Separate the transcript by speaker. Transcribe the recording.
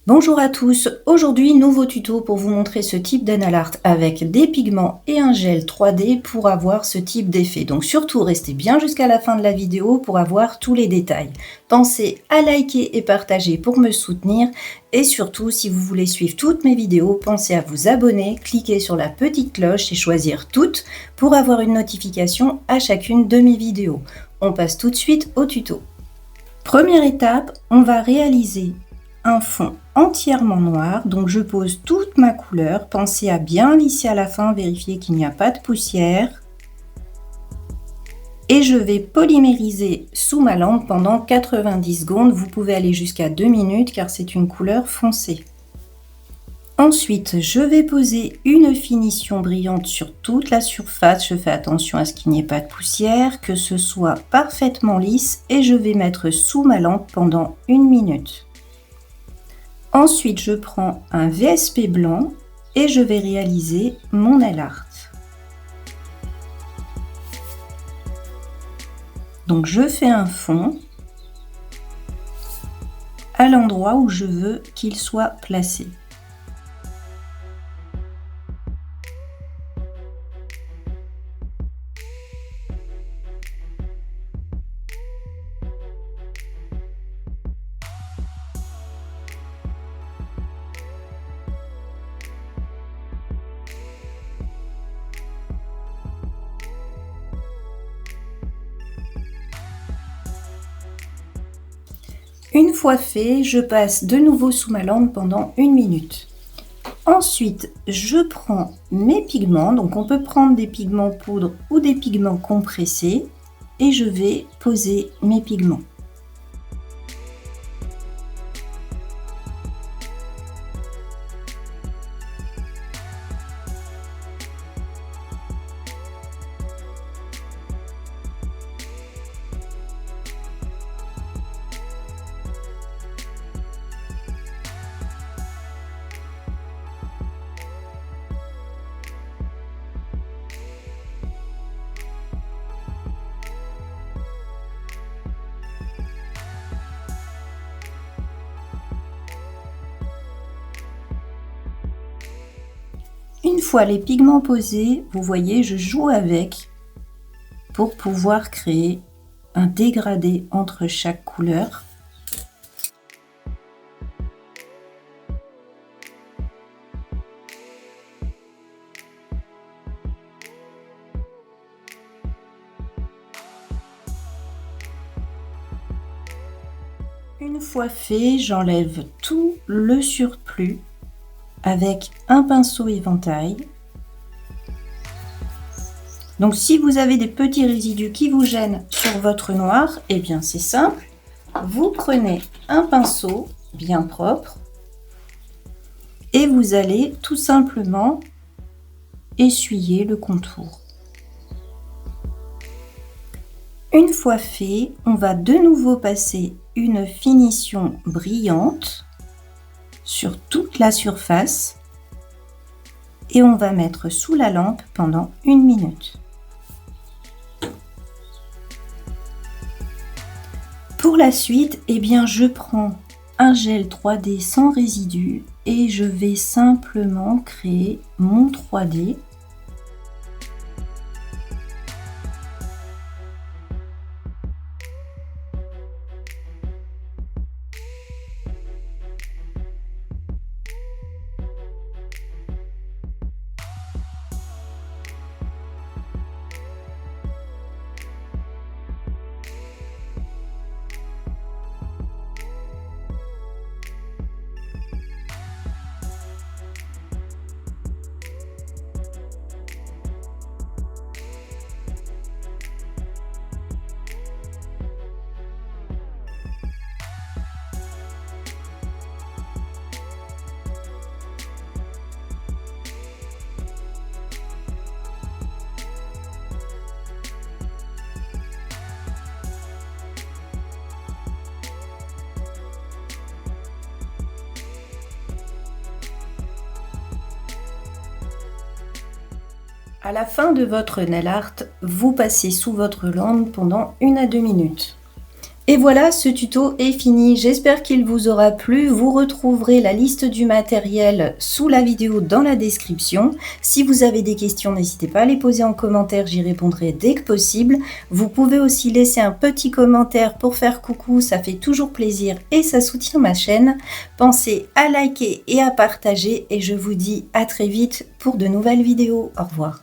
Speaker 1: Bonjour à tous, aujourd'hui nouveau tuto pour vous montrer ce type nail art avec des pigments et un gel 3D pour avoir ce type d'effet. Donc surtout restez bien jusqu'à la fin de la vidéo pour avoir tous les détails. Pensez à liker et partager pour me soutenir et surtout si vous voulez suivre toutes mes vidéos, pensez à vous abonner, cliquez sur la petite cloche et choisir toutes pour avoir une notification à chacune de mes vidéos. On passe tout de suite au tuto. Première étape, on va réaliser un fond entièrement noir, donc je pose toute ma couleur. Pensez à bien lisser à la fin, vérifier qu'il n'y a pas de poussière. Et je vais polymériser sous ma lampe pendant 90 secondes. Vous pouvez aller jusqu'à 2 minutes car c'est une couleur foncée. Ensuite, je vais poser une finition brillante sur toute la surface. Je fais attention à ce qu'il n'y ait pas de poussière, que ce soit parfaitement lisse et je vais mettre sous ma lampe pendant 1 minute. Ensuite, je prends un VSP blanc et je vais réaliser mon nail art. Donc, je fais un fond à l'endroit où je veux qu'il soit placé. Une fois fait, je passe de nouveau sous ma lampe pendant 1 minute. Ensuite, je prends mes pigments, donc on peut prendre des pigments poudre ou des pigments compressés, et je vais poser mes pigments. Une fois les pigments posés, vous voyez, je joue avec pour pouvoir créer un dégradé entre chaque couleur. Une fois fait, j'enlève tout le surplus avec un pinceau éventail. Donc si vous avez des petits résidus qui vous gênent sur votre noir, eh bien c'est simple. Vous prenez un pinceau bien propre et vous allez tout simplement essuyer le contour. Une fois fait, on va de nouveau passer une finition brillante sur toute la surface et on va mettre sous la lampe pendant 1 minute. Pour la suite, eh bien, je prends un gel 3D sans résidus et je vais simplement créer mon 3D. À la fin de votre nail art, vous passez sous votre lampe pendant 1 à 2 minutes. Et voilà, ce tuto est fini. J'espère qu'il vous aura plu. Vous retrouverez la liste du matériel sous la vidéo dans la description. Si vous avez des questions, n'hésitez pas à les poser en commentaire, j'y répondrai dès que possible. Vous pouvez aussi laisser un petit commentaire pour faire coucou, ça fait toujours plaisir et ça soutient ma chaîne. Pensez à liker et à partager et je vous dis à très vite pour de nouvelles vidéos. Au revoir.